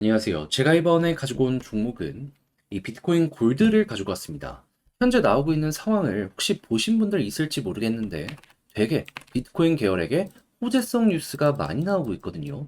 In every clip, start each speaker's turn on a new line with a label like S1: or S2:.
S1: 안녕하세요. 제가 이번에 가지고 온 종목은 이 비트코인 골드를 가지고 왔습니다. 현재 나오고 있는 상황을 혹시 보신 분들 있을지 모르겠는데 되게 비트코인 계열에게 호재성 뉴스가 많이 나오고 있거든요.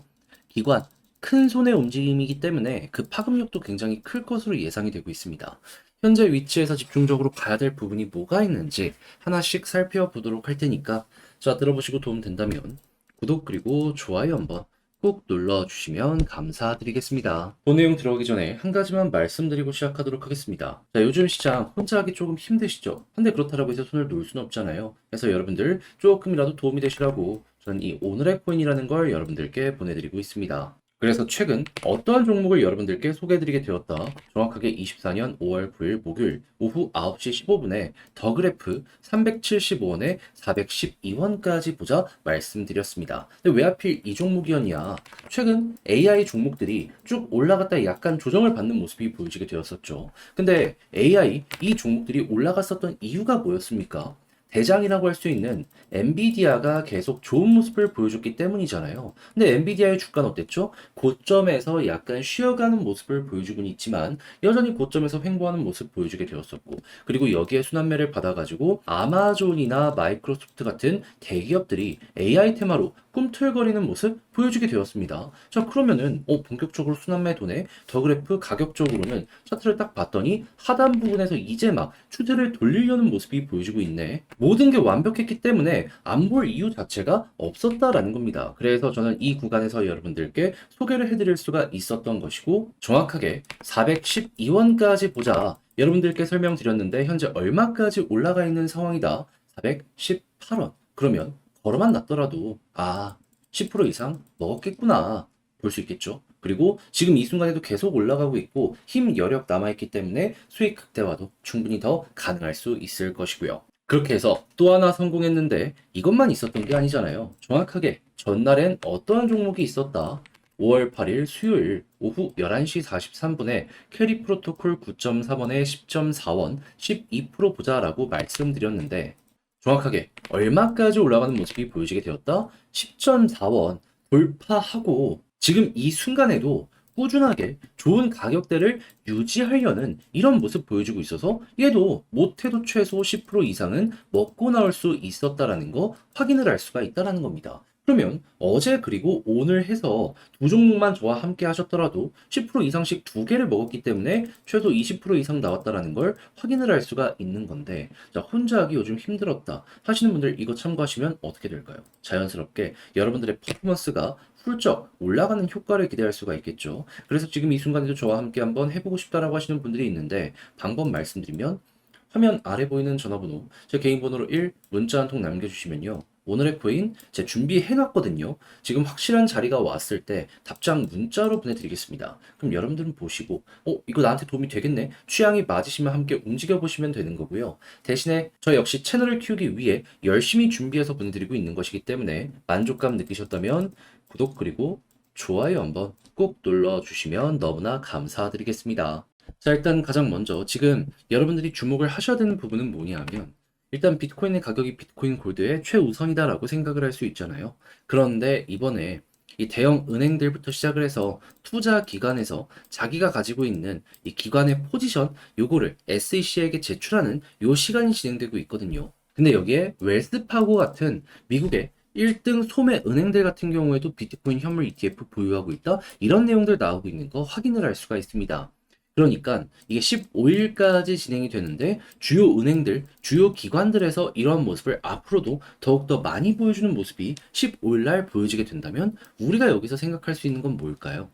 S1: 기관, 큰 손의 움직임이기 때문에 그 파급력도 굉장히 클 것으로 예상이 되고 있습니다. 현재 위치에서 집중적으로 봐야 될 부분이 뭐가 있는지 하나씩 살펴보도록 할 테니까 자, 들어보시고 도움 된다면 구독 그리고 좋아요 한번 꼭 눌러주시면 감사드리겠습니다. 본 내용 들어가기 전에 한 가지만 말씀드리고 시작하도록 하겠습니다. 자, 요즘 시장 혼자 하기 조금 힘드시죠? 근데 그렇다고 해서 손을 놓을 수는 없잖아요. 그래서 여러분들 조금이라도 도움이 되시라고 저는 이 오늘의 코인이라는 걸 여러분들께 보내드리고 있습니다. 그래서 최근 어떠한 종목을 여러분들께 소개해드리게 되었다. 정확하게 24년 5월 9일 목요일 오후 9시 15분에 더 그래프 375원에 412원까지 보자 말씀드렸습니다. 근데 왜 하필 이 종목이었냐? 최근 AI 종목들이 쭉 올라갔다 약간 조정을 받는 모습이 보여지게 되었었죠. 근데 AI 이 종목들이 올라갔었던 이유가 뭐였습니까? 대장이라고 할 수 있는 엔비디아가 계속 좋은 모습을 보여줬기 때문이잖아요. 근데 엔비디아의 주가는 어땠죠? 고점에서 약간 쉬어가는 모습을 보여주곤 있지만 여전히 고점에서 횡보하는 모습 보여주게 되었었고, 그리고 여기에 순환매를 받아가지고 아마존이나 마이크로소프트 같은 대기업들이 AI 테마로 꿈틀거리는 모습 보여주게 되었습니다. 자, 그러면은 본격적으로 순환매 도네 더 그래프 가격적으로는 차트를 딱 봤더니 하단 부분에서 이제 막 추세를 돌리려는 모습이 보여지고 있네. 모든 게 완벽했기 때문에 안 볼 이유 자체가 없었다라는 겁니다. 그래서 저는 이 구간에서 여러분들께 소개를 해드릴 수가 있었던 것이고, 정확하게 412원까지 보자 여러분들께 설명드렸는데 현재 얼마까지 올라가 있는 상황이다. 418원. 그러면 걸어만 놨더라도 10% 이상 먹었겠구나 볼 수 있겠죠. 그리고 지금 이 순간에도 계속 올라가고 있고 힘 여력 남아있기 때문에 수익 극대화도 충분히 더 가능할 수 있을 것이고요. 그렇게 해서 또 하나 성공했는데 이것만 있었던 게 아니잖아요. 정확하게 전날엔 어떠한 종목이 있었다. 5월 8일 수요일 오후 11시 43분에 캐리 프로토콜 9.4원에 10.4원 12% 보자라고 말씀드렸는데 정확하게 얼마까지 올라가는 모습이 보여지게 되었다? 10.4원 돌파하고 지금 이 순간에도 꾸준하게 좋은 가격대를 유지하려는 이런 모습 보여주고 있어서 얘도 못해도 최소 10% 이상은 먹고 나올 수 있었다라는 거 확인을 할 수가 있다라는 겁니다. 그러면 어제 그리고 오늘 해서 두 종목만 저와 함께 하셨더라도 10% 이상씩 두 개를 먹었기 때문에 최소 20% 이상 나왔다라는 걸 확인을 할 수가 있는 건데, 자, 혼자 하기 요즘 힘들었다 하시는 분들 이거 참고하시면 어떻게 될까요? 자연스럽게 여러분들의 퍼포먼스가 훌쩍 올라가는 효과를 기대할 수가 있겠죠. 그래서 지금 이 순간에도 저와 함께 한번 해보고 싶다라고 하시는 분들이 있는데 방법 말씀드리면 화면 아래 보이는 전화번호 제 개인 번호로 1 문자 한 통 남겨주시면요. 오늘의 코인 제가 준비해놨거든요. 지금 확실한 자리가 왔을 때 답장 문자로 보내드리겠습니다. 그럼 여러분들은 보시고 이거 나한테 도움이 되겠네. 취향이 맞으시면 함께 움직여보시면 되는 거고요. 대신에 저 역시 채널을 키우기 위해 열심히 준비해서 보내드리고 있는 것이기 때문에 만족감 느끼셨다면 구독 그리고 좋아요 한번 꼭 눌러주시면 너무나 감사드리겠습니다. 자, 일단 가장 먼저 지금 여러분들이 주목을 하셔야 되는 부분은 뭐냐면 일단 비트코인의 가격이 비트코인 골드의 최우선이다라고 생각을 할 수 있잖아요. 그런데 이번에 이 대형 은행들부터 시작을 해서 투자 기관에서 자기가 가지고 있는 이 기관의 포지션 요거를 SEC에게 제출하는 요 시간이 진행되고 있거든요. 근데 여기에 웰스파고 같은 미국의 1등 소매 은행들 같은 경우에도 비트코인 현물 ETF 보유하고 있다. 이런 내용들 나오고 있는 거 확인을 할 수가 있습니다. 그러니까 이게 15일까지 진행이 되는데 주요 은행들, 주요 기관들에서 이러한 모습을 앞으로도 더욱더 많이 보여주는 모습이 15일 날 보여지게 된다면 우리가 여기서 생각할 수 있는 건 뭘까요?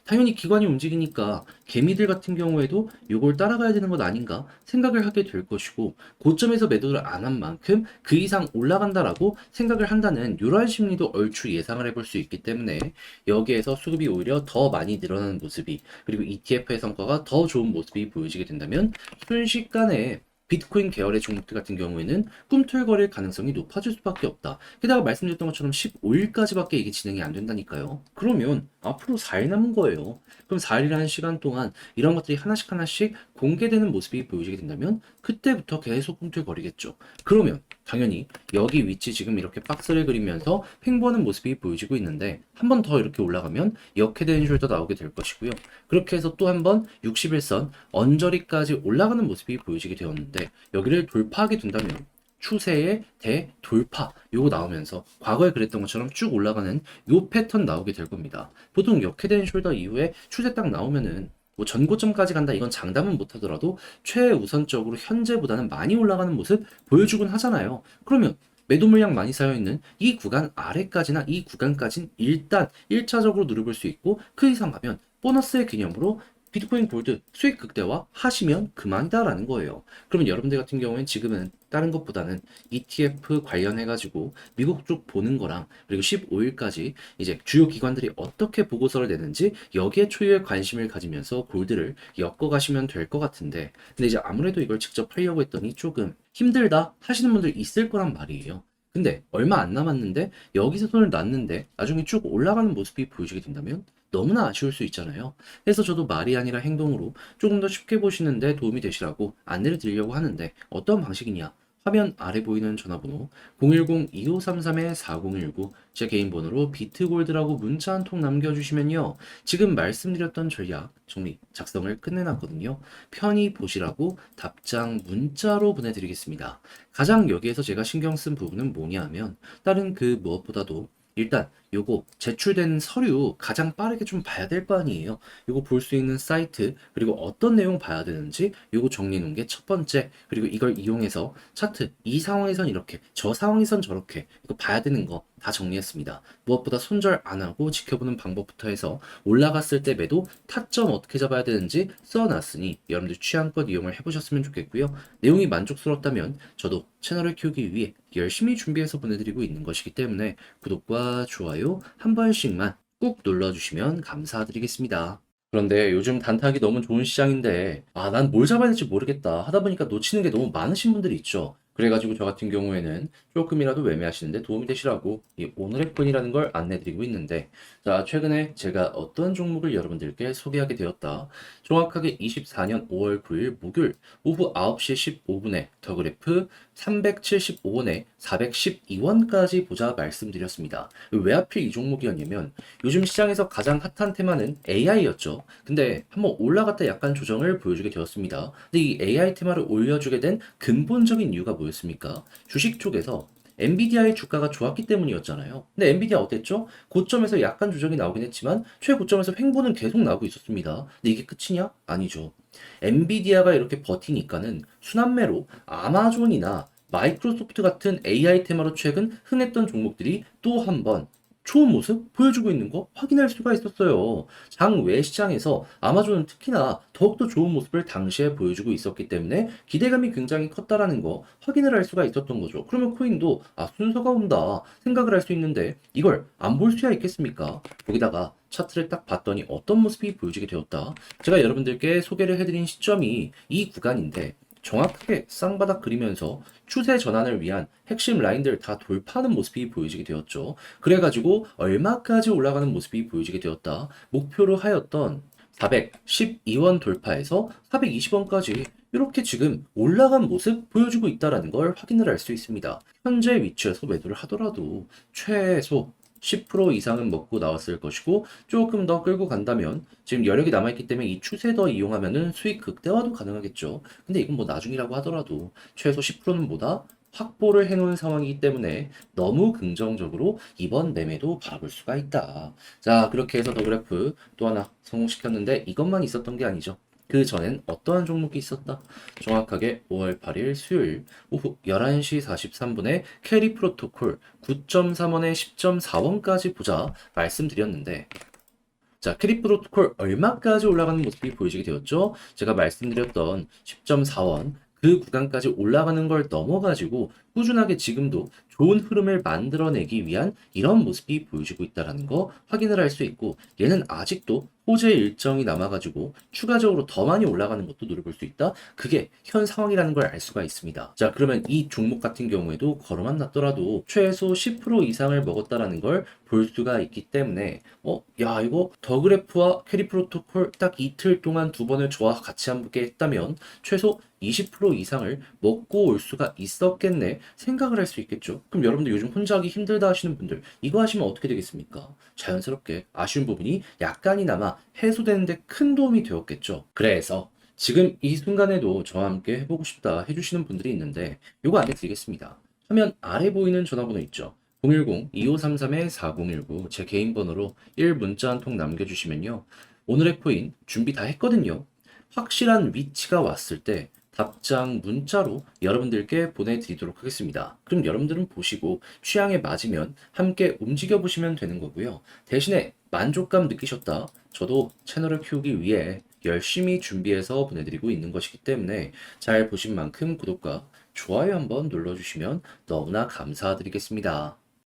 S1: 당연히 기관이 움직이니까 개미들 같은 경우에도 이걸 따라가야 되는 것 아닌가 생각을 하게 될 것이고, 고점에서 매도를 안 한 만큼 그 이상 올라간다라고 생각을 한다는 이러한 심리도 얼추 예상을 해볼 수 있기 때문에 여기에서 수급이 오히려 더 많이 늘어나는 모습이, 그리고 ETF의 성과가 더 좋은 모습이 보여지게 된다면 순식간에 비트코인 계열의 종목들 같은 경우에는 꿈틀거릴 가능성이 높아질 수밖에 없다. 게다가 말씀드렸던 것처럼 15일까지밖에 이게 진행이 안 된다니까요. 그러면 앞으로 4일 남은 거예요. 그럼 4일이라는 시간 동안 이런 것들이 하나씩 하나씩 공개되는 모습이 보여지게 된다면 그때부터 계속 꿈틀거리겠죠. 그러면 당연히 여기 위치 지금 이렇게 박스를 그리면서 횡보하는 모습이 보여지고 있는데 한 번 더 이렇게 올라가면 역헤드 앤 숄더 나오게 될 것이고요. 그렇게 해서 또 한 번 61선 언저리까지 올라가는 모습이 보여지게 되었는데 여기를 돌파하게 된다면 추세의 대돌파 요거 나오면서 과거에 그랬던 것처럼 쭉 올라가는 요 패턴 나오게 될 겁니다. 보통 역헤드 앤 숄더 이후에 추세 딱 나오면은 뭐 전고점까지 간다 이건 장담은 못하더라도 최우선적으로 현재보다는 많이 올라가는 모습 보여주곤 하잖아요. 그러면 매도 물량 많이 쌓여있는 이 구간 아래까지나 이 구간까진 일단 1차적으로 누려볼 수 있고 그 이상 가면 보너스의 개념으로 비트코인 골드 수익 극대화 하시면 그만이다라는 거예요. 그러면 여러분들 같은 경우엔 지금은 다른 것보다는 ETF 관련해가지고 미국 쪽 보는 거랑 그리고 15일까지 이제 주요 기관들이 어떻게 보고서를 내는지 여기에 초유의 관심을 가지면서 골드를 엮어가시면 될 것 같은데 근데 이제 아무래도 이걸 직접 하려고 했더니 조금 힘들다 하시는 분들 있을 거란 말이에요. 근데 얼마 안 남았는데 여기서 손을 놨는데 나중에 쭉 올라가는 모습이 보여지게 된다면 너무나 아쉬울 수 있잖아요. 그래서 저도 말이 아니라 행동으로 조금 더 쉽게 보시는데 도움이 되시라고 안내를 드리려고 하는데 어떤 방식이냐? 화면 아래 보이는 전화번호 010-2533-4019 제 개인 번호로 비트골드라고 문자 한 통 남겨주시면요. 지금 말씀드렸던 전략 정리 작성을 끝내놨거든요. 편히 보시라고 답장 문자로 보내드리겠습니다. 가장 여기에서 제가 신경 쓴 부분은 뭐냐 하면 다른 그 무엇보다도 일단 요거 제출된 서류 가장 빠르게 좀 봐야 될 거 아니에요. 요거 볼 수 있는 사이트 그리고 어떤 내용 봐야 되는지 요거 정리해 놓은 게 첫 번째. 그리고 이걸 이용해서 차트 이 상황에선 이렇게 저 상황에선 저렇게 이거 봐야 되는 거 다 정리했습니다. 무엇보다 손절 안 하고 지켜보는 방법부터 해서 올라갔을 때 매도 타점 어떻게 잡아야 되는지 써놨으니 여러분들 취향껏 이용을 해보셨으면 좋겠고요. 내용이 만족스럽다면 저도 채널을 키우기 위해 열심히 준비해서 보내드리고 있는 것이기 때문에 구독과 좋아요 한 번씩만 꾹 눌러주시면 감사드리겠습니다. 그런데 요즘 단타하기 너무 좋은 시장인데, 난 뭘 잡아야 될지 모르겠다 하다 보니까 놓치는 게 너무 많으신 분들이 있죠. 그래가지고 저 같은 경우에는 조금이라도 매매하시는데 도움이 되시라고 이 오늘의 폰이라는 걸 안내드리고 있는데, 자, 최근에 제가 어떤 종목을 여러분들께 소개하게 되었다. 정확하게 24년 5월 9일 목요일 오후 9시 15분에 더 그래프 375원에 412원까지 보자 말씀드렸습니다. 왜 하필 이 종목이었냐면 요즘 시장에서 가장 핫한 테마는 AI였죠. 근데 한번 올라갔다 약간 조정을 보여주게 되었습니다. 근데 이 AI 테마를 올려주게 된 근본적인 이유가 뭐였습니까? 주식 쪽에서 엔비디아의 주가가 좋았기 때문이었잖아요. 근데 엔비디아 어땠죠? 고점에서 약간 조정이 나오긴 했지만 최고점에서 횡보는 계속 나오고 있었습니다. 근데 이게 끝이냐? 아니죠. 엔비디아가 이렇게 버티니까는 순환매로 아마존이나 마이크로소프트 같은 AI 테마로 최근 흥했던 종목들이 또 한 번 좋은 모습 보여주고 있는 거 확인할 수가 있었어요. 장외 시장에서 아마존은 특히나 더욱더 좋은 모습을 당시에 보여주고 있었기 때문에 기대감이 굉장히 컸다라는 거 확인을 할 수가 있었던 거죠. 그러면 코인도 순서가 온다 생각을 할 수 있는데 이걸 안 볼 수야 있겠습니까? 거기다가 차트를 딱 봤더니 어떤 모습이 보여지게 되었다. 제가 여러분들께 소개를 해드린 시점이 이 구간인데 정확하게 쌍바닥 그리면서 추세 전환을 위한 핵심 라인들 다 돌파하는 모습이 보여지게 되었죠. 그래가지고 얼마까지 올라가는 모습이 보여지게 되었다. 목표로 하였던 412원 돌파해서 420원까지 이렇게 지금 올라간 모습 보여주고 있다는 걸 확인을 할 수 있습니다. 현재 위치에서 매도를 하더라도 최소 10% 이상은 먹고 나왔을 것이고 조금 더 끌고 간다면 지금 여력이 남아있기 때문에 이 추세 더 이용하면은 수익 극대화도 가능하겠죠. 근데 이건 뭐 나중이라고 하더라도 최소 10%는 보다 확보를 해놓은 상황이기 때문에 너무 긍정적으로 이번 매매도 바라볼 수가 있다. 자, 그렇게 해서 더 그래프 또 하나 성공시켰는데 이것만 있었던 게 아니죠. 그 전엔 어떠한 종목이 있었다? 정확하게 5월 8일 수요일 오후 11시 43분에 캐리 프로토콜 9.3원에 10.4원까지 보자 말씀드렸는데 자, 캐리 프로토콜 얼마까지 올라가는 모습이 보여지게 되었죠? 제가 말씀드렸던 10.4원 그 구간까지 올라가는 걸 넘어가지고 꾸준하게 지금도 좋은 흐름을 만들어내기 위한 이런 모습이 보여지고 있다는 거 확인을 할 수 있고 얘는 아직도 호재 일정이 남아가지고 추가적으로 더 많이 올라가는 것도 노려볼 수 있다. 그게 현 상황이라는 걸 알 수가 있습니다. 자, 그러면 이 종목 같은 경우에도 걸어만 놨더라도 최소 10% 이상을 먹었다라는 걸 볼 수가 있기 때문에 야, 이거 더 그래프와 캐리 프로토콜 딱 이틀 동안 두 번을 저와 같이 함께 했다면 최소 20% 이상을 먹고 올 수가 있었겠네 생각을 할 수 있겠죠. 그럼 여러분들 요즘 혼자 하기 힘들다 하시는 분들 이거 하시면 어떻게 되겠습니까? 자연스럽게 아쉬운 부분이 약간이나마 해소되는데 큰 도움이 되었겠죠. 그래서 지금 이 순간에도 저와 함께 해보고 싶다 해주시는 분들이 있는데 요거 알려드리겠습니다. 화면 아래 보이는 전화번호 있죠. 010-2533-4019 제 개인 번호로 1문자 한 통 남겨주시면요. 오늘의 코인 준비 다 했거든요. 확실한 위치가 왔을 때 답장 문자로 여러분들께 보내드리도록 하겠습니다. 그럼 여러분들은 보시고 취향에 맞으면 함께 움직여 보시면 되는 거고요. 대신에 만족감 느끼셨다. 저도 채널을 키우기 위해 열심히 준비해서 보내드리고 있는 것이기 때문에 잘 보신 만큼 구독과 좋아요 한번 눌러주시면 너무나 감사드리겠습니다.